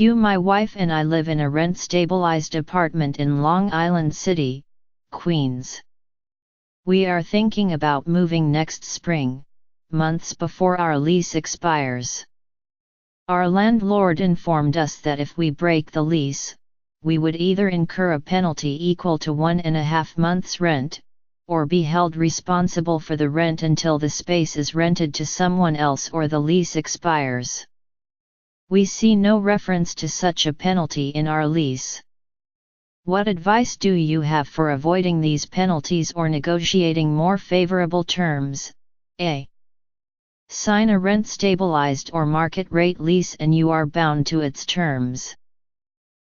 My wife and I live in a rent-stabilized apartment in Long Island City, Queens. We are thinking about moving next spring, months before our lease expires. Our landlord informed us that if we break the lease, we would either incur a penalty equal to 1.5 months' rent, or be held responsible for the rent until the space is rented to someone else or the lease expires. We see no reference to such a penalty in our lease. What advice do you have for avoiding these penalties or negotiating more favorable terms? A. Sign a rent-stabilized or market-rate lease and you are bound to its terms.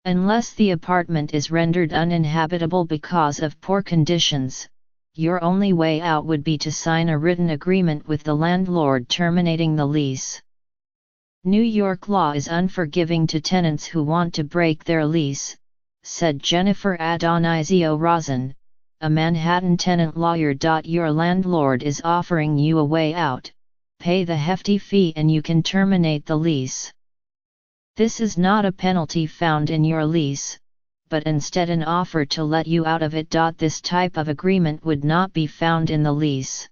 Unless the apartment is rendered uninhabitable because of poor conditions, your only way out would be to sign a written agreement with the landlord terminating the lease. New York law is unforgiving to tenants who want to break their lease, said Jennifer Adonizio-Rozan, a Manhattan tenant lawyer. Your landlord is offering you a way out: pay the hefty fee and you can terminate the lease. This is not a penalty found in your lease, but instead an offer to let you out of it. This type of agreement would not be found in the lease.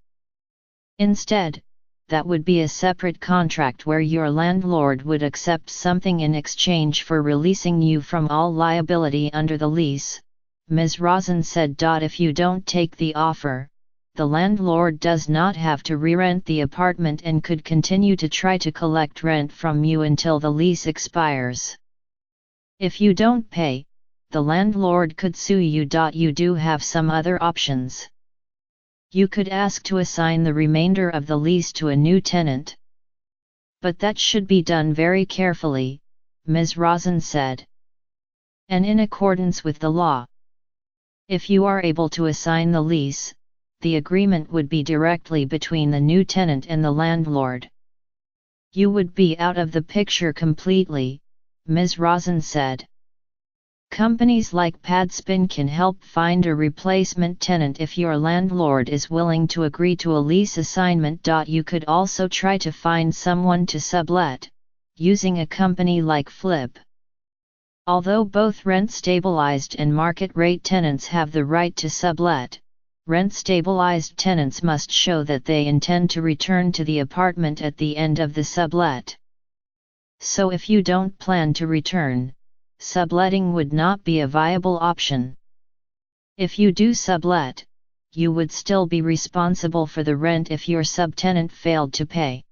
Instead, that would be a separate contract where your landlord would accept something in exchange for releasing you from all liability under the lease, Ms. Rozan said. If you don't take the offer, the landlord does not have to re-rent the apartment and could continue to try to collect rent from you until the lease expires. If you don't pay, the landlord could sue you. You do have some other options. You could ask to assign the remainder of the lease to a new tenant. But that should be done very carefully, Ms. Rozan said. And in accordance with the law. If you are able to assign the lease, the agreement would be directly between the new tenant and the landlord. You would be out of the picture completely, Ms. Rozan said. Companies like Padspin can help find a replacement tenant if your landlord is willing to agree to a lease assignment. You could also try to find someone to sublet, using a company like Flip. Although both rent-stabilized and market-rate tenants have the right to sublet, rent-stabilized tenants must show that they intend to return to the apartment at the end of the sublet. So if you don't plan to return, subletting would not be a viable option. If you do sublet, you would still be responsible for the rent if your subtenant failed to pay.